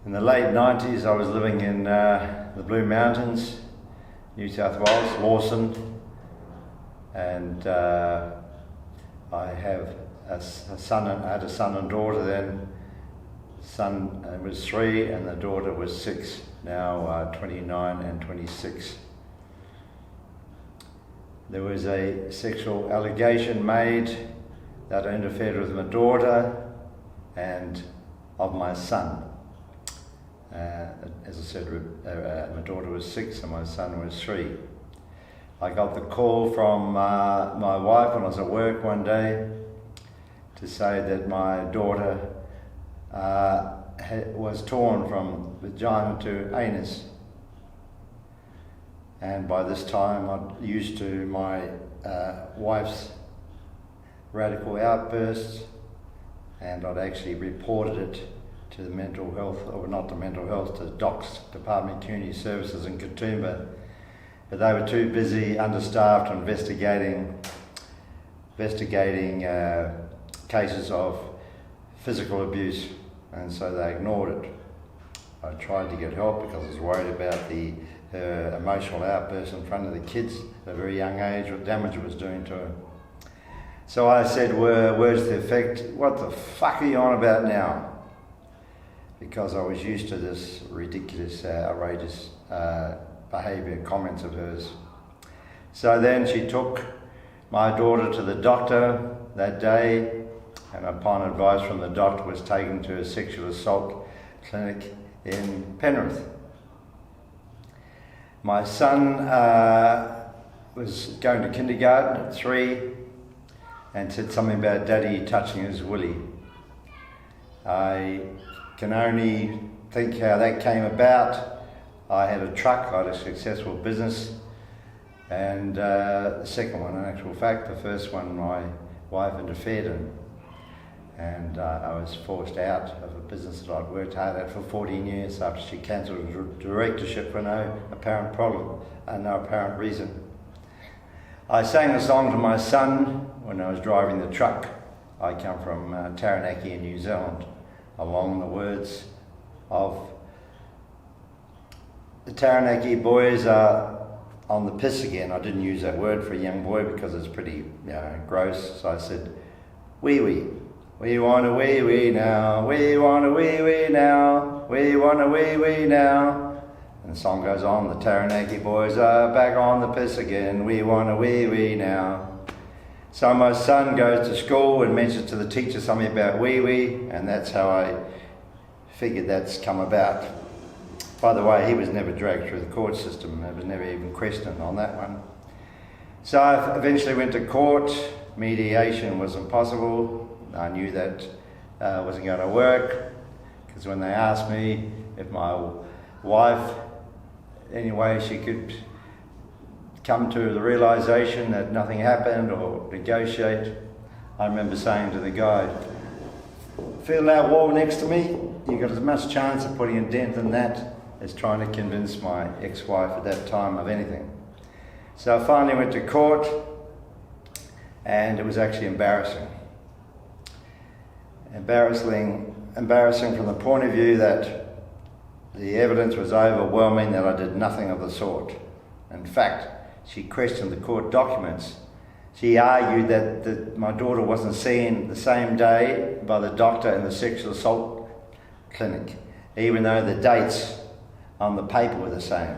In the late 90s, I was living in the Blue Mountains, New South Wales, Lawson, and I have a son. I had a son and daughter then. Son was 3 and the daughter was 6, now 29 and 26. There was a sexual allegation made that I interfered with my daughter and of my son. As I said, my daughter was 6 and my son was 3. I got the call from my wife when I was at work one day to say that my daughter was torn from vagina to anus. And by this time I'd used to my wife's radical outbursts, and I'd actually reported it to the mental health, or not the mental health, to the DOCS, Department of Community Services in Katoomba, but they were too busy, understaffed, investigating cases of physical abuse, and so they ignored it. I tried to get help because I was worried about her emotional outbursts in front of the kids at a very young age, what damage it was doing to her. So I said words to the effect, "What the fuck are you on about now?" Because I was used to this ridiculous, outrageous behaviour, comments of hers. So then she took my daughter to the doctor that day, and upon advice from the doctor was taken to a sexual assault clinic in Penrith. My son was going to kindergarten at 3 and said something about daddy touching his willy. I can only think how that came about. I had a truck, I had a successful business, and the second one, in actual fact, the first one my wife interfered in. And I was forced out of a business that I'd worked hard at for 14 years after she cancelled the directorship for no apparent problem and no apparent reason. I sang a song to my son when I was driving the truck. I come from Taranaki in New Zealand, along the words of "The Taranaki boys are on the piss again." I didn't use that word for a young boy because it's pretty gross, so I said, "Wee wee. We want a wee wee now, we want a wee wee now, we want a wee wee now." And the song goes on, "The Taranaki boys are back on the piss again, we want a wee wee now." So my son goes to school and mentions to the teacher something about wee wee, and that's how I figured that's come about. By the way, he was never dragged through the court system, it was never even questioned on that one. So I eventually went to court. Mediation was impossible. I knew that wasn't going to work, because when they asked me if my wife, anyway, she could come to the realisation that nothing happened or negotiate, I remember saying to the guy, "Feel that wall next to me? You've got as much chance of putting a dent in that as trying to convince my ex-wife at that time of anything." So I finally went to court, and it was actually embarrassing. Embarrassing from the point of view that the evidence was overwhelming that I did nothing of the sort. In fact, she questioned the court documents. She argued that my daughter wasn't seen the same day by the doctor in the sexual assault clinic, even though the dates on the paper were the same.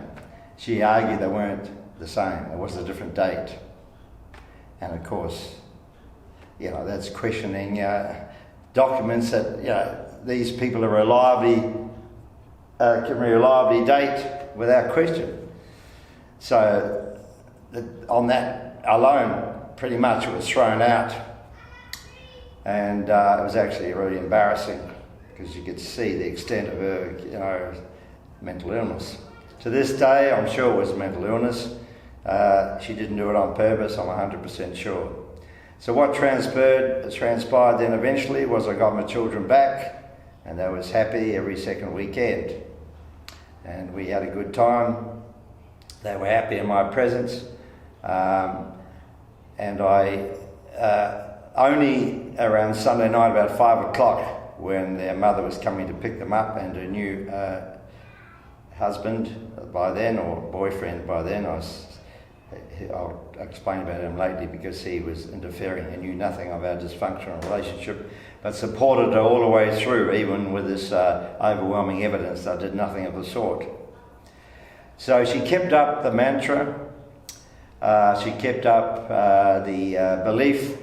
She argued they weren't the same, it was a different date. And of course, that's questioning documents that these people can reliably date without question. So on that alone, pretty much it was thrown out, and it was actually really embarrassing because you could see the extent of her, mental illness. To this day, I'm sure it was mental illness. She didn't do it on purpose, I'm 100% sure. So what transpired then eventually was I got my children back, and they was happy every second weekend. And we had a good time. They were happy in my presence. And I only around Sunday night about 5 o'clock when their mother was coming to pick them up, and her new husband by then, or boyfriend by then, I'll explain about him lately, because he was interfering. He knew nothing of our dysfunctional relationship, but supported her all the way through, even with this overwhelming evidence that I did nothing of the sort. So she kept up the mantra, she kept up the belief,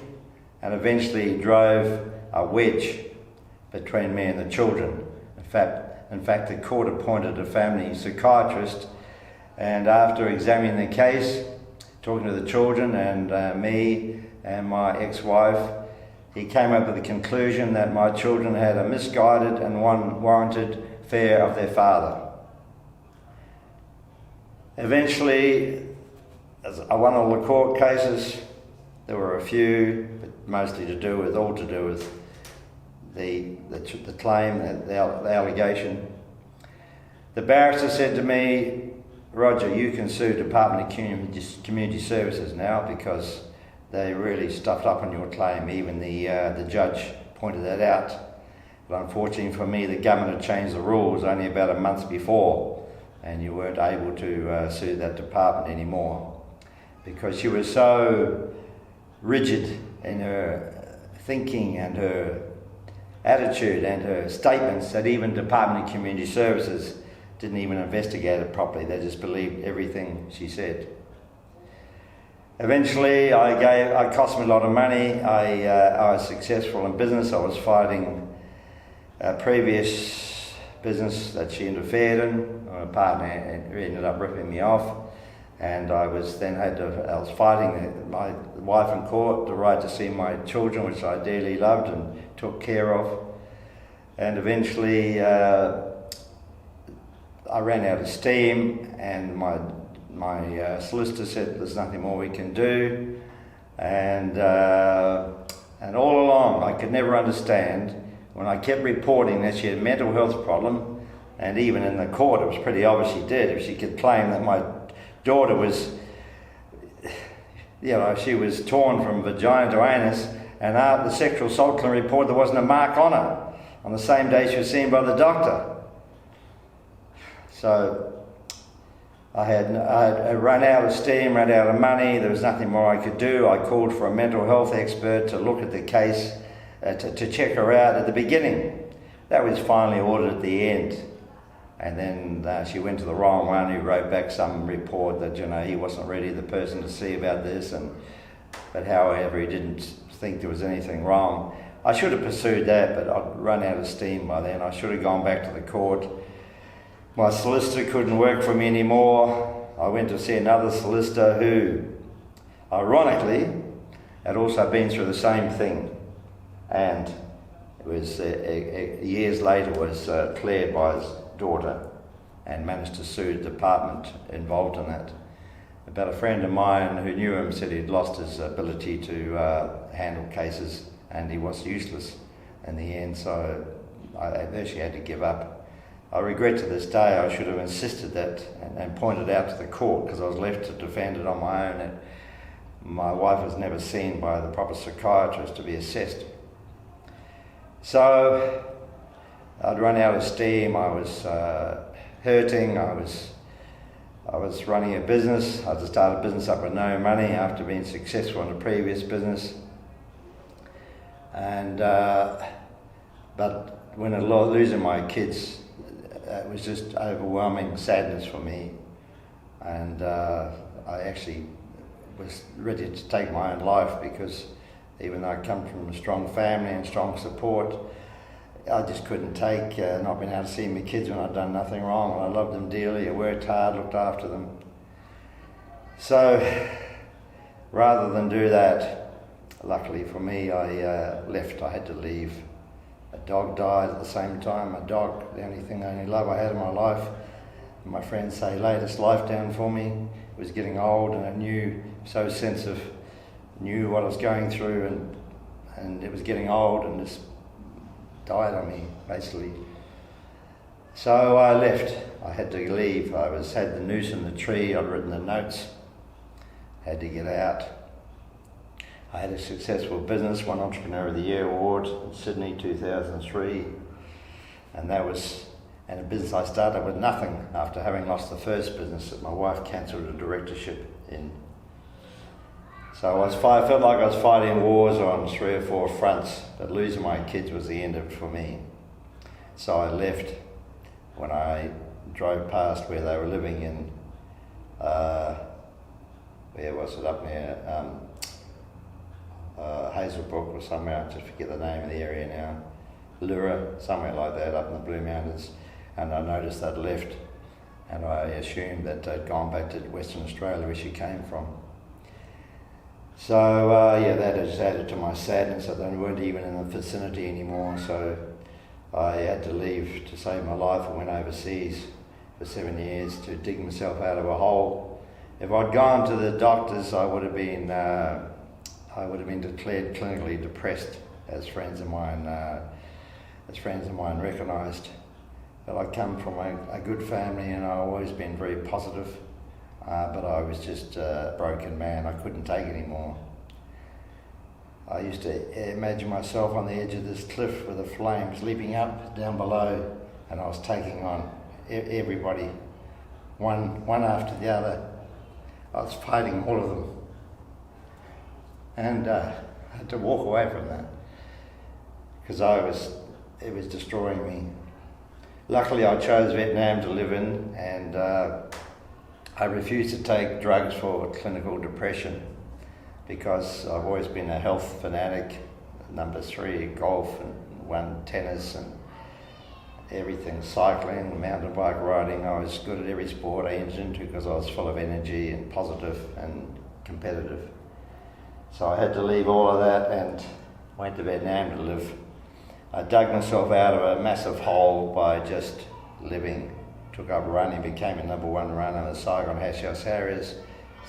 and eventually drove a wedge between me and the children. In fact, the court appointed a family psychiatrist, and after examining the case, talking to the children and me and my ex-wife, he came up with the conclusion that my children had a misguided and unwarranted fear of their father. Eventually, as I won all the court cases. There were a few, but mostly all to do with the claim, the allegation. The barrister said to me, "Roger, you can sue Department of Community Services now, because they really stuffed up on your claim." Even the judge pointed that out. But unfortunately for me, the government had changed the rules only about a month before, and you weren't able to sue that department anymore, because she was so rigid in her thinking and her attitude and her statements that even Department of Community Services didn't even investigate it properly. They just believed everything she said. Eventually, it cost me a lot of money. I was successful in business. I was fighting a previous business that she interfered in. My partner ended up ripping me off, and I was fighting my wife in court, the right to see my children, which I dearly loved and took care of. And eventually, I ran out of steam, and my solicitor said there's nothing more we can do. And all along, I could never understand, when I kept reporting that she had a mental health problem, and even in the court it was pretty obvious she did. If she could claim that my daughter was, she was torn from vagina to anus, and after the sexual assault clinic report there wasn't a mark on her on the same day she was seen by the doctor. So I had run out of steam, ran out of money. There was nothing more I could do. I called for a mental health expert to look at the case, to check her out at the beginning. That was finally ordered at the end. And then she went to the wrong one, who wrote back some report that, he wasn't really the person to see about this. But however, he didn't think there was anything wrong. I should have pursued that, but I'd run out of steam by then. I should have gone back to the court. My solicitor couldn't work for me anymore. I went to see another solicitor who, ironically, had also been through the same thing. And it was years later was cleared by his daughter and managed to sue the department involved in that. But a friend of mine who knew him said he'd lost his ability to handle cases, and he was useless in the end, so I actually had to give up. I regret to this day I should have insisted that and pointed out to the court, because I was left to defend it on my own. And my wife was never seen by the proper psychiatrist to be assessed. So I'd run out of steam. I was hurting. I was running a business. I just started a business up with no money after being successful in a previous business. And but when I was losing my kids, it was just overwhelming sadness for me, and I actually was ready to take my own life, because even though I come from a strong family and strong support, I just couldn't take not being able to see my kids when I'd done nothing wrong. And I loved them dearly. I worked hard, looked after them. So rather than do that, luckily for me, I left. I had to leave. A dog died at the same time. A dog, the only love I had in my life. My friends say laid its life down for me. It was getting old, and I knew what I was going through, and it was getting old, and just died on me, basically. So I left. I had to leave. I had the noose in the tree. I'd written the notes. Had to get out. I had a successful business, won Entrepreneur of the Year award in Sydney 2003, and a business I started with nothing after having lost the first business that my wife cancelled a directorship in. So I felt like I was fighting wars on 3 or 4 fronts, but losing my kids was the end of it for me. So I left when I drove past where they were living in, where was it, up near Hazelbrook or somewhere, I just forget the name of the area now, Lura, somewhere like that, up in the Blue Mountains, and I noticed they'd left, and I assumed that they'd gone back to Western Australia where she came from. So that just added to my sadness that they weren't even in the vicinity anymore, so I had to leave to save my life. I went overseas for 7 years to dig myself out of a hole. If I'd gone to the doctors, I would have been declared clinically depressed, as friends of mine recognised. But I come from a good family, and I've always been very positive. But I was just a broken man. I couldn't take it anymore. I used to imagine myself on the edge of this cliff with the flames leaping up, down below, and I was taking on everybody, one after the other. I was fighting all of them. And I had to walk away from that because it was destroying me. Luckily, I chose Vietnam to live in, and I refused to take drugs for clinical depression because I've always been a health fanatic. Number 3, golf, and 1, tennis, and everything, cycling, mountain bike riding. I was good at every sport I entered into because I was full of energy and positive and competitive. So I had to leave all of that and went to Vietnam to live. I dug myself out of a massive hole by just living. Took up running, became a number 1 runner in the Saigon Hash House Harriers,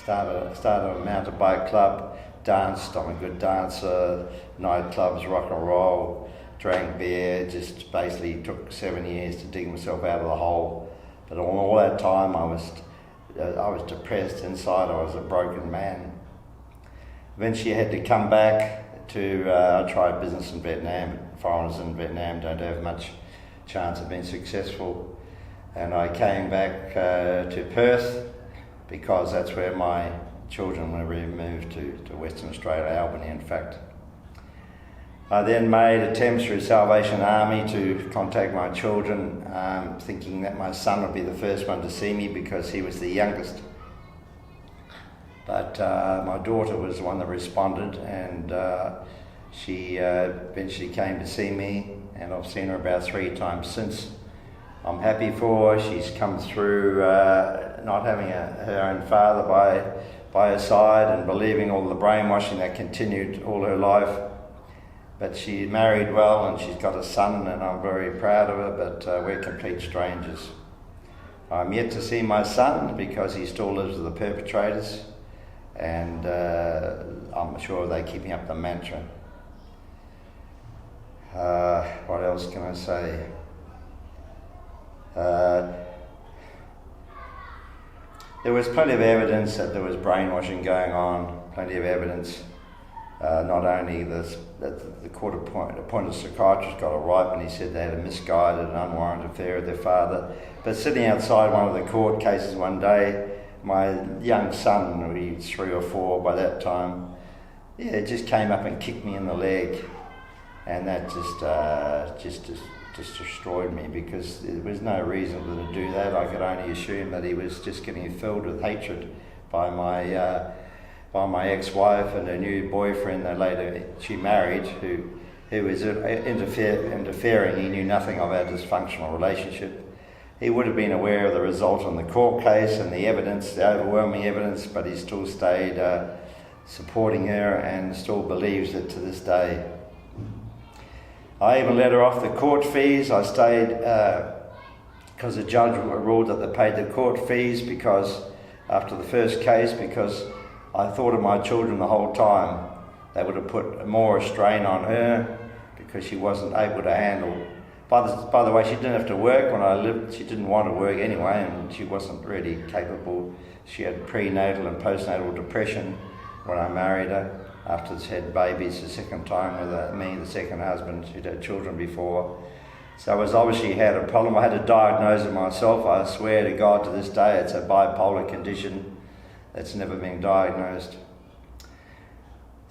started a mountain bike club, danced, I'm a good dancer, nightclubs, rock and roll, drank beer, just basically took 7 years to dig myself out of the hole. But all that time I was depressed inside, I was a broken man. Eventually I had to come back to try business in Vietnam. Foreigners in Vietnam don't have much chance of being successful. And I came back to Perth because that's where my children were removed to Western Australia, Albany in fact. I then made attempts through Salvation Army to contact my children, thinking that my son would be the first one to see me because he was the youngest. But my daughter was the one that responded, and she eventually came to see me, and I've seen her about 3 times since. I'm happy for her. She's come through not having her own father by her side and believing all the brainwashing that continued all her life. But she married well and she's got a son, and I'm very proud of her, but we're complete strangers. I'm yet to see my son because he still lives with the perpetrators, and I'm sure they're keeping up the mantra. What else can I say? There was plenty of evidence that there was brainwashing going on, plenty of evidence. Not only that the court appointed psychiatrist got it right when he said they had a misguided and unwarranted affair with their father, but sitting outside one of the court cases one day, my young son, he was 3 or 4 by that time, just came up and kicked me in the leg, and that just destroyed me because there was no reason for him to do that. I could only assume that he was just getting filled with hatred by my ex-wife and her new boyfriend that later she married, who was interfering. He knew nothing of our dysfunctional relationship. He would have been aware of the result on the court case and the evidence, the overwhelming evidence, but he still stayed supporting her and still believes it to this day. I even let her off the court fees. I stayed because the judge ruled that they paid the court fees because after the first case, because I thought of my children the whole time. They would have put more strain on her because she wasn't able to handle. By the way, she didn't have to work when I lived. She didn't want to work anyway, and she wasn't really capable. She had prenatal and postnatal depression when I married her. after she's had babies the second time with me, the second husband. She'd had children before. So it was obviously had a problem. I had to diagnose it myself. I swear to God to this day it's a bipolar condition that's never been diagnosed.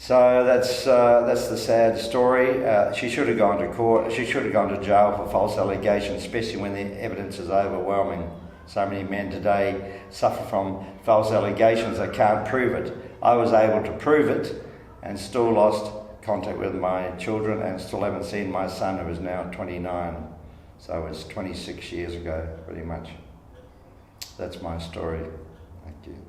So that's the sad story. She should have gone to court. She should have gone to jail for false allegations, especially when the evidence is overwhelming. So many men today suffer from false allegations. They can't prove it. I was able to prove it and still lost contact with my children and still haven't seen my son, who is now 29. So it's 26 years ago, pretty much. That's my story. Thank you.